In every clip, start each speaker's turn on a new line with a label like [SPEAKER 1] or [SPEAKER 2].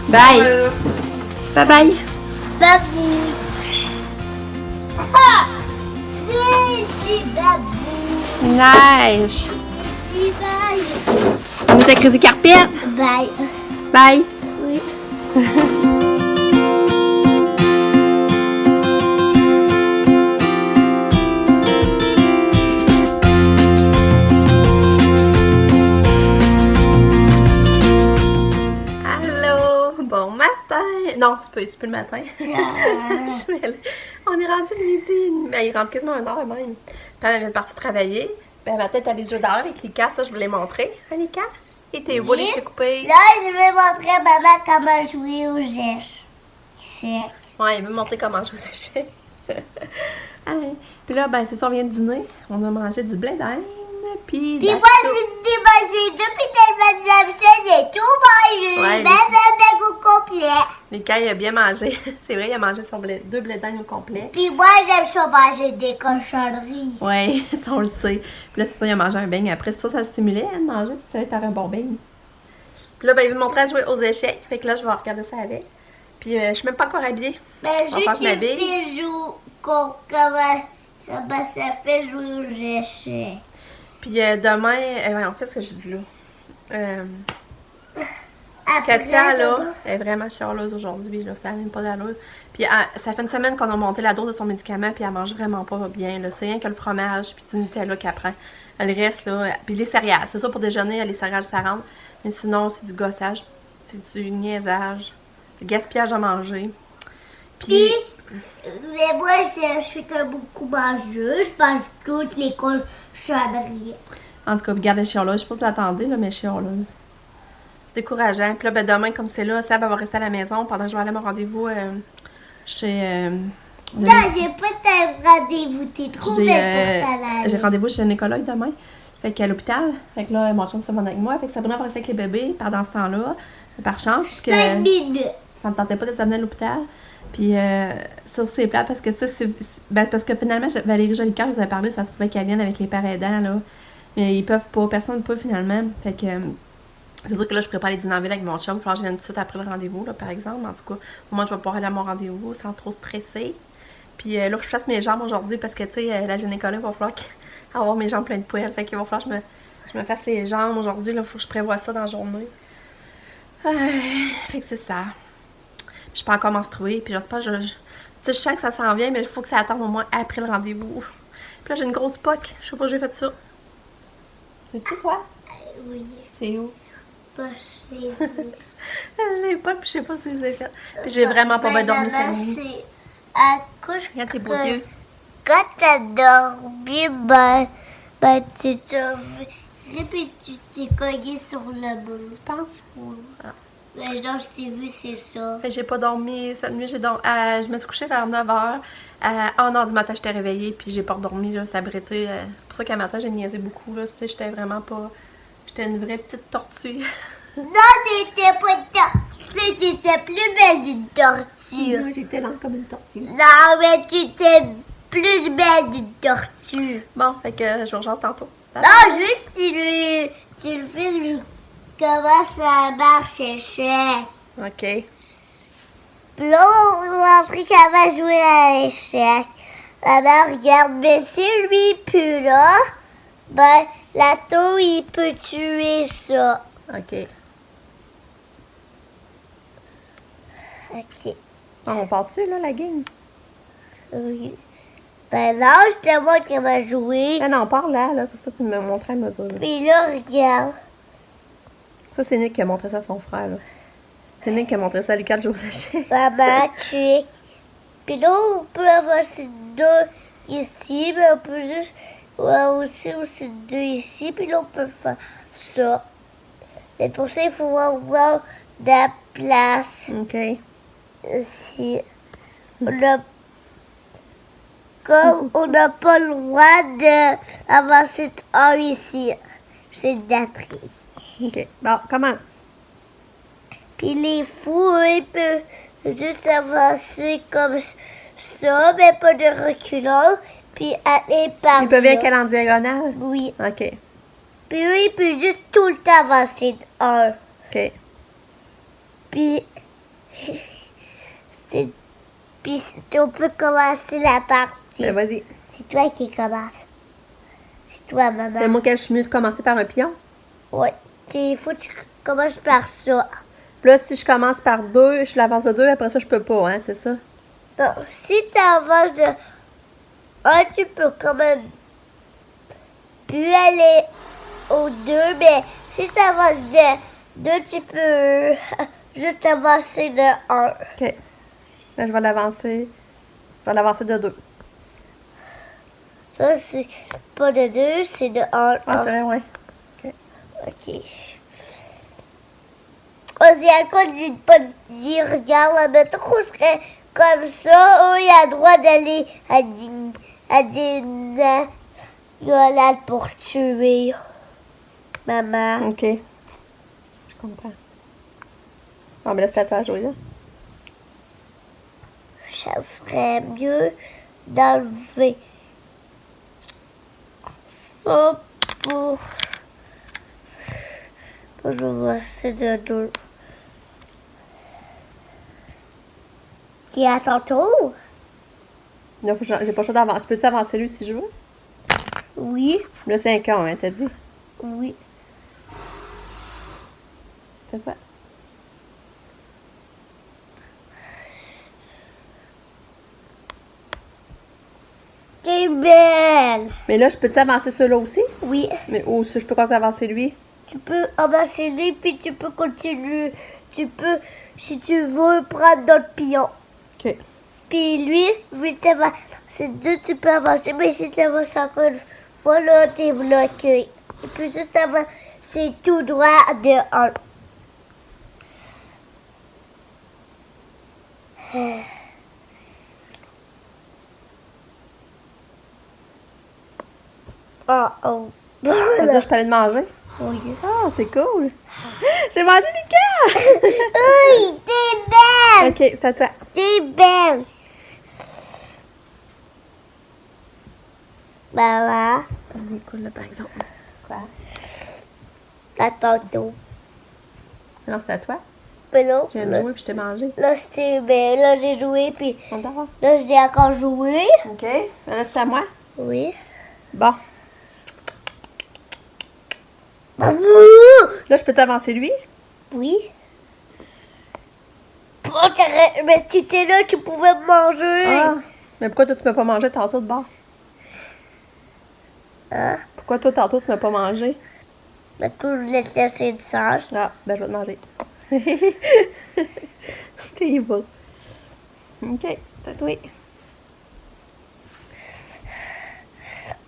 [SPEAKER 1] Bye. Bye bye.
[SPEAKER 2] Babou. Ah! C'est babou.
[SPEAKER 1] Nice.
[SPEAKER 2] Bye.
[SPEAKER 1] On est à Crazy Carpet.
[SPEAKER 2] Bye.
[SPEAKER 1] Bye.
[SPEAKER 2] Oui.
[SPEAKER 1] Allô. Bon matin. Non, c'est plus le matin. On est rendu le midi. Ben, il rentre quasiment 1h même. Puis elle vient de partir travailler. Ben, ma tête, elle est déjà dehors avec Lika. Ça, je voulais montrer. Hein, Lika? Et t'es beau, les
[SPEAKER 2] Oui.
[SPEAKER 1] chais coupés.
[SPEAKER 2] Là, je vais montrer à maman comment jouer aux échecs.
[SPEAKER 1] Ouais, il veut me montrer comment je vous achète. Allez. Puis là, ben, c'est ça, on vient de dîner. On a mangé du blé d'Inde. Puis
[SPEAKER 2] Puis
[SPEAKER 1] la
[SPEAKER 2] moi,
[SPEAKER 1] soupe.
[SPEAKER 2] j'ai démangé depuis tellement j'aime ça et tout manger.
[SPEAKER 1] Ouais,
[SPEAKER 2] Même au complet.
[SPEAKER 1] Lika, il a bien mangé. C'est vrai, il a mangé son blé, 2 blés d'Inde au complet.
[SPEAKER 2] Puis moi, j'aime ça manger des cochonneries.
[SPEAKER 1] Ouais, ça, on le sait. Puis là, c'est ça, il a mangé un beigne après. C'est pour ça que ça stimulait à manger. Puis ça, t'avais un bon beigne. Puis là, ben, il veut me montrer à jouer aux échecs. Fait que là, je vais regarder ça avec. Puis je suis même pas encore habillée.
[SPEAKER 2] Mais
[SPEAKER 1] On passe
[SPEAKER 2] je
[SPEAKER 1] ma
[SPEAKER 2] te
[SPEAKER 1] bille.
[SPEAKER 2] fais jouer comment ça fait jouer aux échecs.
[SPEAKER 1] Puis demain, en fait, ce que je dis là.
[SPEAKER 2] Après,
[SPEAKER 1] Katia, là, elle est vraiment chialeuse aujourd'hui, là, ça n'a même pas d'allure. Puis ça fait une semaine qu'on a monté la dose de son médicament, puis elle mange vraiment pas bien, là. C'est rien que le fromage, puis du Nutella qu'elle prend. Le reste, là, puis les céréales. C'est ça, pour déjeuner, les céréales, ça rentre. Mais sinon, c'est du gossage, c'est du niaisage, du gaspillage à manger.
[SPEAKER 2] Puis, mais moi, je suis un beaucoup mangeuse. Je mange toutes les cochonneries.
[SPEAKER 1] En tout cas, regarde, elle est chialeuse. Je sais pas si l'attendez, là, mais elle est chialeuse. C'est décourageant. Puis là, ben, demain, comme c'est là, Sab va rester à la maison pendant que je vais aller à mon rendez-vous chez...
[SPEAKER 2] Non, j'ai pas de rendez-vous. T'es trop belle pour ta
[SPEAKER 1] j'ai rendez-vous chez un gynécologue demain. Fait qu'à l'hôpital. Fait que là, mon chum se avec moi. Fait que Sabrina va rester avec les bébés pendant ce temps-là. Par chance. Puisque
[SPEAKER 2] 5 minutes.
[SPEAKER 1] ça me tentait pas de s'amener à l'hôpital. Puis ça aussi, c'est plat parce que ça, parce que finalement, Valérie Jolicoeur vous avez parlé, ça se pouvait qu'elle vienne avec les parents aidants, là. Mais ils peuvent pas, personne ne peut finalement. Fait que c'est sûr que là, je prépare les dîners en ville avec mon chum. Il faut que je vienne tout de suite après le rendez-vous, là, par exemple. En tout cas, moi, je vais pouvoir aller à mon rendez-vous sans trop stresser. Puis là, faut que je fasse mes jambes aujourd'hui parce que, tu sais, la gynécologue va falloir avoir mes jambes pleines de poils. Fait qu'il va falloir que je me fasse les jambes aujourd'hui. Là, faut que je prévoie ça dans la journée. Fait que c'est ça. Je suis pas encore menstruée. Puis j'espère, tu sais, je sens que ça s'en vient, mais il faut que ça attende au moins après le rendez-vous. Puis là, j'ai une grosse poque. Je sais pas où j'ai fait ça. C'est-tu quoi?
[SPEAKER 2] Oui,
[SPEAKER 1] C'est où?
[SPEAKER 2] possible.
[SPEAKER 1] Les poques, puis je sais pas si c'est fait. Puis j'ai vraiment pas bien dormi cette nuit.
[SPEAKER 2] C'est à cause
[SPEAKER 1] Regarde tes beaux
[SPEAKER 2] que
[SPEAKER 1] yeux.
[SPEAKER 2] quand t'as dormi, ben tu t'as vu, puis tu t'es cogné sur le mur.
[SPEAKER 1] Tu penses?
[SPEAKER 2] Oui.
[SPEAKER 1] Ah.
[SPEAKER 2] Mais non, je t'ai vu, c'est ça.
[SPEAKER 1] Fait que j'ai pas dormi cette nuit. Je me suis couchée vers 9h. À 1h du matin, j'étais réveillée, puis j'ai pas dormi, là, ça brettait. C'est pour ça qu'à matin, j'ai niaisé beaucoup, là. Tu sais, j'étais vraiment pas... J'étais une vraie petite tortue.
[SPEAKER 2] Non, t'étais pas une tortue, t'étais plus belle d'une tortue.
[SPEAKER 1] Moi, j'étais lente comme une tortue.
[SPEAKER 2] Non, mais tu étais plus belle d'une tortue.
[SPEAKER 1] Bon, fait que je vous rejoins tantôt.
[SPEAKER 2] Non, juste tu le fais comment ça marche, échec.
[SPEAKER 1] OK.
[SPEAKER 2] Puis là, on m'a appris qu'elle va jouer à l'échec. Alors, regarde, mais si lui plus là, ben, l'auto, il peut tuer ça.
[SPEAKER 1] OK.
[SPEAKER 2] Ok.
[SPEAKER 1] Bon, on part-tu, là, la game?
[SPEAKER 2] Oui. Ben non, je te montre comment jouer.
[SPEAKER 1] Ah non, on part là, pour ça, tu me montrais à mesure. Là.
[SPEAKER 2] Puis là, regarde.
[SPEAKER 1] Ça, c'est Nick qui a montré ça à son frère, là. C'est Nick qui a montré ça à Lucas le jour où ça.
[SPEAKER 2] Maman, check. Puis là, on peut avoir ces deux ici, mais on peut juste avoir aussi deux ici, puis là, on peut faire ça. Mais pour ça, il faut avoir de la place
[SPEAKER 1] OK.
[SPEAKER 2] ici. Comme on n'a pas le droit d'avoir cet un ici. C'est de la triche.
[SPEAKER 1] OK. Bon, commence.
[SPEAKER 2] Puis les fous, eux, ils peuvent juste avancer comme ça, mais pas de reculant. Puis aller par
[SPEAKER 1] Ils peuvent
[SPEAKER 2] là.
[SPEAKER 1] être qu'elle en diagonale?
[SPEAKER 2] Oui.
[SPEAKER 1] OK.
[SPEAKER 2] Puis eux, ils peuvent juste tout le temps avancer de un.
[SPEAKER 1] OK.
[SPEAKER 2] Puis Puis on peut commencer la partie.
[SPEAKER 1] Ben, vas-y.
[SPEAKER 2] C'est toi qui commence. C'est toi, maman.
[SPEAKER 1] Mais moi, je suis mieux de commencer par un pion.
[SPEAKER 2] Ouais. Il faut que tu commences par ça.
[SPEAKER 1] Puis là, si je commence par 2, je suis l'avance de 2, après ça, je peux pas, hein, c'est ça?
[SPEAKER 2] Non, si tu avances de 1, tu peux quand même plus aller au 2, mais si tu avances de 2, tu peux juste avancer de 1.
[SPEAKER 1] OK. Ben, je vais l'avancer. Je vais l'avancer de 2.
[SPEAKER 2] Ça, c'est pas de 2, c'est de 1.
[SPEAKER 1] Ah, c'est vrai, ouais.
[SPEAKER 2] OK. Aussi, quand j'ai pas dit, regarde, mettons qu'on serait comme ça, il a le droit d'aller à des grenades pour tuer maman.
[SPEAKER 1] OK. Je comprends. Bon, ben là, c'est à toi à jouer, là.
[SPEAKER 2] Ça serait mieux d'enlever ça pour... Je vais voir, c'est de 2. Qui est à ton tour?
[SPEAKER 1] Là, j'ai pas le choix d'avancer. Peux-tu avancer lui si je veux?
[SPEAKER 2] Oui.
[SPEAKER 1] Là, c'est un camp, hein, t'as dit?
[SPEAKER 2] Oui.
[SPEAKER 1] C'est ça.
[SPEAKER 2] T'es belle!
[SPEAKER 1] Mais là, je peux-tu avancer ceux-là aussi?
[SPEAKER 2] Oui.
[SPEAKER 1] Mais ou si je peux continuer à avancer lui?
[SPEAKER 2] Tu peux avancer lui, puis tu peux continuer. Tu peux, si tu veux, prendre d'autres pions.
[SPEAKER 1] OK.
[SPEAKER 2] Puis lui, c'est 2, tu peux avancer, mais si tu avances encore une fois, là, t'es bloqué. Et puis juste avant, c'est tout droit de 1. Oh, oh.
[SPEAKER 1] Ça veut dire que je peux aller te manger?
[SPEAKER 2] Oui.
[SPEAKER 1] Ah, c'est cool! J'ai mangé Lucas!
[SPEAKER 2] Oui, t'es belle!
[SPEAKER 1] OK, c'est à toi.
[SPEAKER 2] T'es belle! Maman,
[SPEAKER 1] On est cool, là, par exemple. Quoi?
[SPEAKER 2] à tantôt.
[SPEAKER 1] Alors, c'est à toi.
[SPEAKER 2] Mais non,
[SPEAKER 1] Je viens de jouer puis je t'ai mangé.
[SPEAKER 2] là, c'était, ben, là, j'ai joué, puis
[SPEAKER 1] On t'en
[SPEAKER 2] là, j'ai encore joué.
[SPEAKER 1] OK. Là, c'est à moi.
[SPEAKER 2] Oui.
[SPEAKER 1] Bon.
[SPEAKER 2] Maman!
[SPEAKER 1] Là, je peux t'avancer lui?
[SPEAKER 2] Oui. Oh, mais tu étais là, tu pouvais me manger.
[SPEAKER 1] Ah! Mais pourquoi toi, tu m'as pas mangé tantôt de bord?
[SPEAKER 2] Hein?
[SPEAKER 1] Pourquoi toi, tantôt, tu m'as pas mangé?
[SPEAKER 2] Mais tu voulais te laisser du sage.
[SPEAKER 1] Ah, ben, je vais te manger. T'es beau. OK, c'est à toi.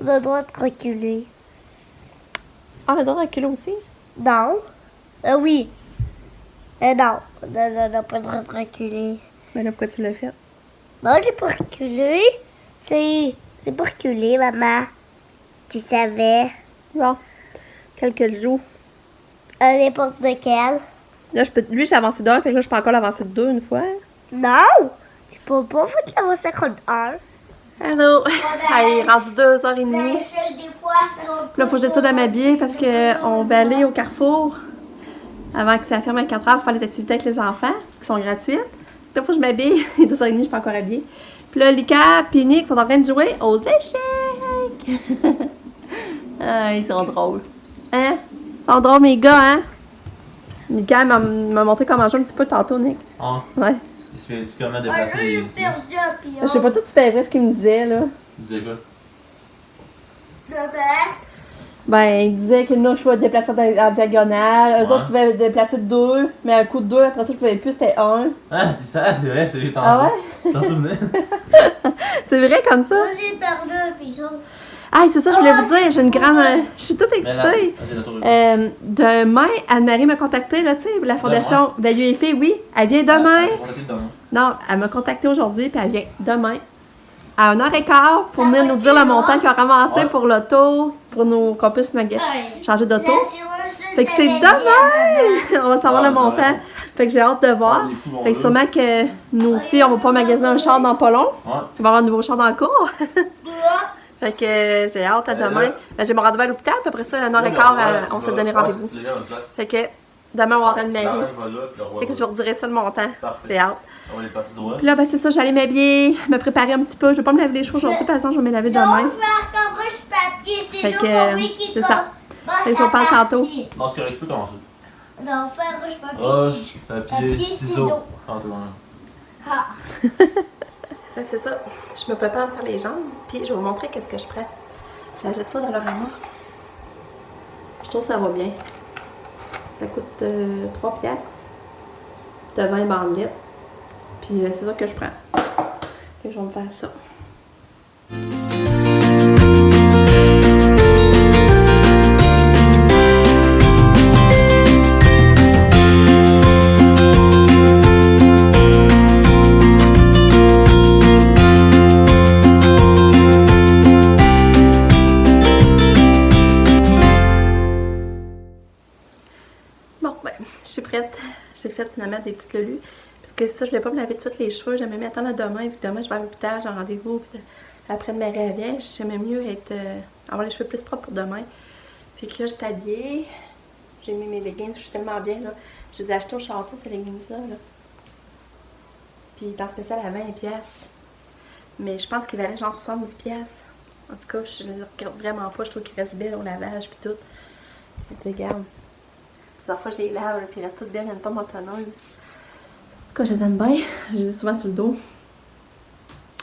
[SPEAKER 2] On a le droit de reculer.
[SPEAKER 1] Ah, on a le droit de reculer aussi?
[SPEAKER 2] Non. Oui. Non. On n'a pas le droit de reculer.
[SPEAKER 1] Mais là, pourquoi tu l'as fait?
[SPEAKER 2] Non, j'ai pas reculé. C'est pas reculé, maman. Tu savais.
[SPEAKER 1] Bon. Quel que je joue.
[SPEAKER 2] À n'importe lequel.
[SPEAKER 1] Là, lui, j'ai avancé d'un, fait que là, je peux encore l'avancer de 2 une fois.
[SPEAKER 2] Non! Tu peux pas faire la voix 51.
[SPEAKER 1] Allô? Allez, rendu 2h30.
[SPEAKER 2] Des fois,
[SPEAKER 1] Là, faut que je décide de m'habiller parce qu'on va aller au Carrefour. Avant que ça ferme à 4h pour faire les activités avec les enfants, qui sont gratuites. Là, faut que je m'habille. Il est 2h30, je suis pas encore habillée. Puis là, Lucas et Nick sont en train de jouer aux échecs. Ah, ils sont drôles. Hein? Ils sont drôles, mes gars, hein? Lucas m'a montré comment jouer un petit peu tantôt, Nick.
[SPEAKER 3] Ah,
[SPEAKER 1] Ouais.
[SPEAKER 3] il se fait comment déplacer les pieds?
[SPEAKER 1] Je sais pas tout si c'était vrai ce qu'il me disait, là.
[SPEAKER 3] Il disait quoi?
[SPEAKER 1] Ben, il disait que là, je pouvais déplacer en diagonale. Eux autres, je pouvais déplacer de 2, mais un coup de 2, après ça, je pouvais plus, c'était 1.
[SPEAKER 3] Ah, c'est vrai, c'est tantôt.
[SPEAKER 1] Ah ouais?
[SPEAKER 3] T'en souvenais?
[SPEAKER 1] C'est vrai comme ça?
[SPEAKER 2] Moi, j'ai perdu un pigeon.
[SPEAKER 1] Ah, c'est ça, je voulais vous dire, j'ai une grande. Je suis toute excitée. Demain, Anne-Marie m'a contacté, là, tu sais, la fondation Value et Filles, oui. Elle vient demain. Non, elle m'a contacté aujourd'hui, puis elle vient demain. À 1h15 pour venir nous dire le montant qu'ils ont ramassé pour l'auto, pour qu'on puisse changer d'auto. Fait que c'est demain! On va savoir le montant. Fait que j'ai hâte de voir. Fait que sûrement que nous aussi, on va pas magasiner un char dans pas long. Il va y avoir un nouveau char dans le cours. Fait que j'ai hâte à demain. Ben, j'ai mon rendez-vous à l'hôpital, puis après ça, à 1h15, on s'est donné rendez-vous. Fait que Demain, Warren
[SPEAKER 3] La
[SPEAKER 1] Mary.
[SPEAKER 3] reine va là, puis le roi
[SPEAKER 1] Fait que je
[SPEAKER 3] va
[SPEAKER 1] vous
[SPEAKER 3] là.
[SPEAKER 1] redirai ça le montant.
[SPEAKER 3] Parfait.
[SPEAKER 1] J'ai hâte.
[SPEAKER 3] On va les passer droit.
[SPEAKER 1] Puis là, ben c'est ça, j'allais m'habiller, me préparer un petit peu. Je vais pas me laver les cheveux aujourd'hui, par exemple, je vais me laver
[SPEAKER 2] Non,
[SPEAKER 1] demain.
[SPEAKER 2] faire comme papier, c'est
[SPEAKER 1] Fait
[SPEAKER 2] nous,
[SPEAKER 1] que,
[SPEAKER 2] oui, qui
[SPEAKER 1] c'est ça.
[SPEAKER 2] commence
[SPEAKER 1] Fait que je vous parle
[SPEAKER 2] à
[SPEAKER 1] tantôt.
[SPEAKER 2] partir.
[SPEAKER 3] Non, c'est correct, tu peux commencer.
[SPEAKER 2] Non, faire roche, papier,
[SPEAKER 3] Roche, papier,
[SPEAKER 2] Papier,
[SPEAKER 3] ciseaux.
[SPEAKER 2] ciseaux.
[SPEAKER 3] Ah, t'es bon.
[SPEAKER 2] Ah.
[SPEAKER 1] Ouais, c'est ça. Je me prépare à me faire les jambes, puis je vais vous montrer qu'est-ce que je prends. J'achète ça dans leur armoire. Je trouve que ça va bien. Ça coûte 3 piastres. De 20 bandelettes. Puis c'est ça que je prends. Fait que je vais me faire ça. Bon, ben, je suis prête. J'ai fait finalement des petites lelus. Parce que ça, je voulais pas me laver tout de suite les cheveux. J'aimais mieux attendre à demain. Vu que demain, je vais à l'hôpital, j'ai un rendez-vous. Puis après de Marie vient, j'aimais mieux être, avoir les cheveux plus propres pour demain. Puis que là, je suis habillée. J'ai mis mes leggings. Je suis tellement bien, là. Je les ai achetés au château, ces leggings-là. Là. Puis ils étaient en spécial à 20 piastres. Mais je pense qu'ils valaient genre 70 piastres. En tout cas, je les regarde vraiment pas. Je trouve qu'ils restent belles au lavage, puis tout. Tu regarde. Plusieurs fois, je les lave, puis ils restent toutes bien, ils viennent pas montonneuses. En tout cas, je les aime bien. Je les ai souvent sur le dos.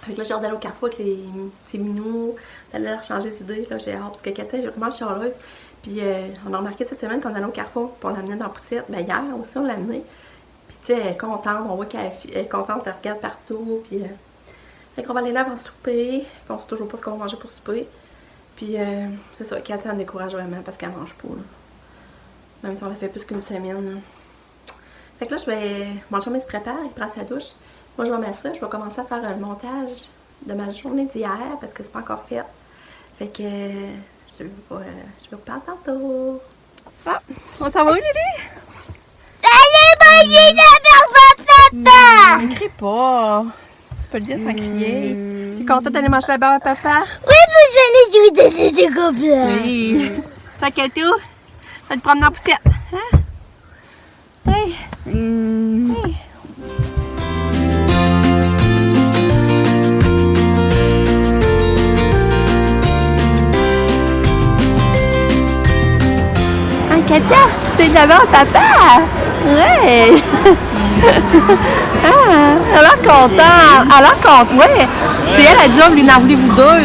[SPEAKER 1] Fait que là, j'ai hâte d'aller au Carrefour avec les petits minous, d'aller leur changer les idées. Là, j'ai hâte. Parce que Katia, j'ai vraiment chialeuse. Puis on a remarqué cette semaine qu'on allait au Carrefour, puis on l'amenait dans la poussette. Ben, hier aussi, on l'a amenée. Puis tu sais, elle est contente. On voit qu'elle est contente, elle regarde partout. Puis. Fait qu'on va aller là avant souper. Puis on sait toujours pas ce qu'on va manger pour souper. Puis c'est ça, Katia en décourage vraiment parce qu'elle mange pas. Là. Même si on l'a fait plus qu'une semaine. Là. Fait que là, je vais. Mon chum il se prépare, il prend sa douche. Moi, je vais mettre ça. Je vais commencer à faire le montage de ma journée d'hier parce que c'est pas encore fait. Fait que je vais vous parler tantôt. Ah, on s'en va où, Lily?
[SPEAKER 2] Allez, manger la barbe à papa!
[SPEAKER 1] Crie pas. Tu peux le dire sans crier. T'es contente d'aller manger la barbe à papa?
[SPEAKER 2] Oui, mais je vais aller jouer des jeux comme ça.
[SPEAKER 1] Oui. T'as qu'à tout? Va te promener en poussette. Hein? Oui. Oui. Ah, Katia, t'es d'abord papa? Ouais. Ah, elle a l'air contente. Elle a l'air contente, ouais. C'est elle, a dit, on lui en voulez-vous deux?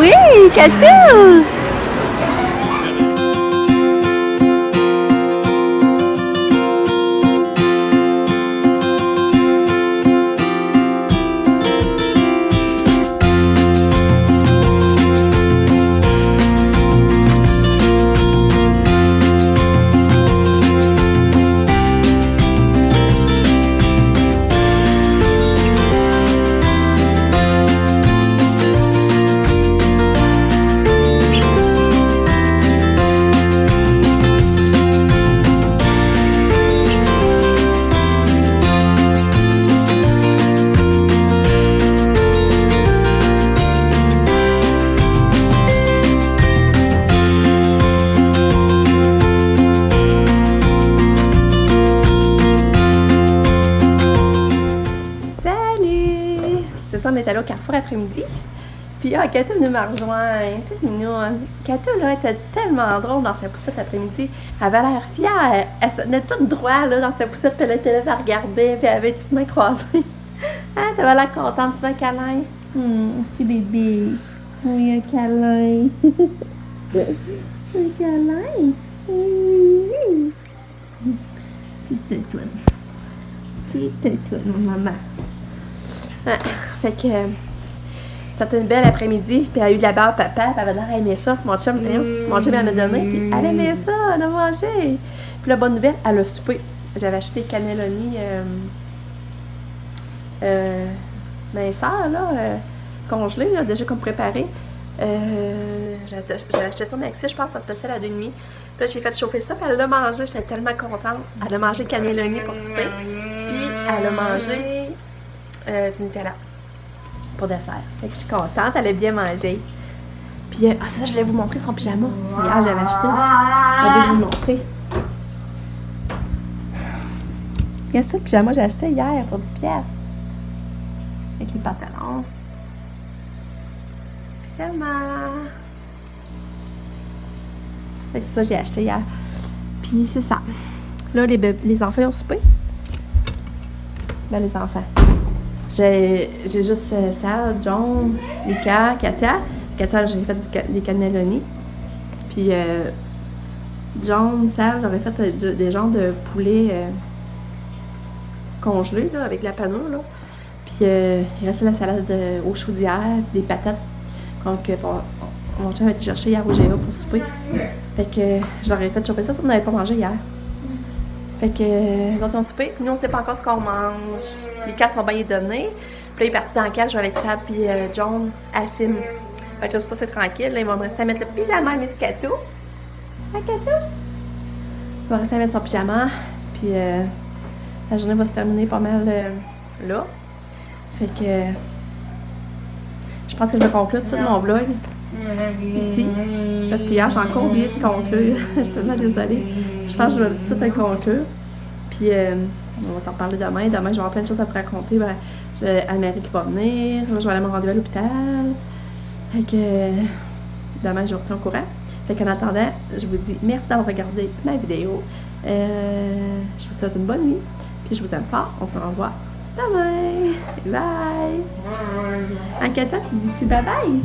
[SPEAKER 1] Oui, Katia. On est allé au Carrefour après-midi. Puis Katia est venue me rejoindre. T'es mignonne. Katia, là, était tellement drôle dans sa poussette après-midi. Elle avait l'air fière. Elle se tenait toute droite là, dans sa poussette. Puis elle était là, elle regardait. Puis elle avait les petites mains croisées. Ah, t'avais l'air contente. Tu veux un câlin? Petit bébé. Oui, un câlin. Un câlin. Petite tétoine. Petite tétoine, mon maman. Ah, fait que c'était une belle après-midi, puis elle a eu de la barbe papa, puis elle avait l'air aimé ça. Mon chum elle en a donné, puis elle aimait ça, elle a mangé. Puis la bonne nouvelle, elle a soupé. J'avais acheté des cannelloni minceurs, là, congelés, là, déjà comme préparés. J'ai acheté ça au Maxi, je pense que ça se passait à 2,5. Puis là, j'ai fait chauffer ça, puis elle l'a mangé, j'étais tellement contente. Elle a mangé cannelloni pour souper, puis elle a mangé du Nutella pour dessert. Fait que je suis contente, elle a bien mangé. Puis, ça, je voulais vous montrer son pyjama. Hier, j'avais acheté. Je vais vous le montrer. Il y a ça, le pyjama que j'ai acheté hier pour 10 piastres. Avec les pantalons. Pyjama. Fait que c'est ça, j'ai acheté hier. Puis c'est ça. Là, les enfants ont soupé. Ben, les enfants. J'ai juste Sal, John, Lucas, Katia. Katia, j'ai fait des cannelloni. Puis John, Sal, j'avais fait des genres de poulet congelé, là, avec la panure, là. Puis il restait la salade aux chaudières, des patates. Donc, mon chum a été chercher hier au GA pour souper. Fait que je leur ai fait chauffer ça, on n'avait pas mangé hier. Fait que les autres ont soupé. Nous, on sait pas encore ce qu'on mange. Les cas sont bien étonnés. Puis là, il est parti dans le cage avec Sab puis John à Sim. Fait que là, pour ça, c'est tranquille. Là, ils vont me rester à mettre le pyjama à Miss Kato. À Kato? Il va rester à mettre son pyjama. Puis la journée va se terminer pas mal là. Fait que je pense que je vais conclure tout mon vlog ici. Parce qu'hier, j'ai encore oublié de conclure. Je suis tellement désolée. Je pense que je vais tout de suite le conclure. Puis on va s'en reparler demain. Demain, je vais avoir plein de choses à vous raconter. Ben, j'ai Anne-Marie qui va venir. Je vais aller à mon rendez-vous à l'hôpital. Fait que demain, je vous retiens au courant. Fait qu'en attendant, je vous dis merci d'avoir regardé ma vidéo. Je vous souhaite une bonne nuit. Puis je vous aime fort. On se revoit demain. Bye! En Katia, tu dis-tu bye bye?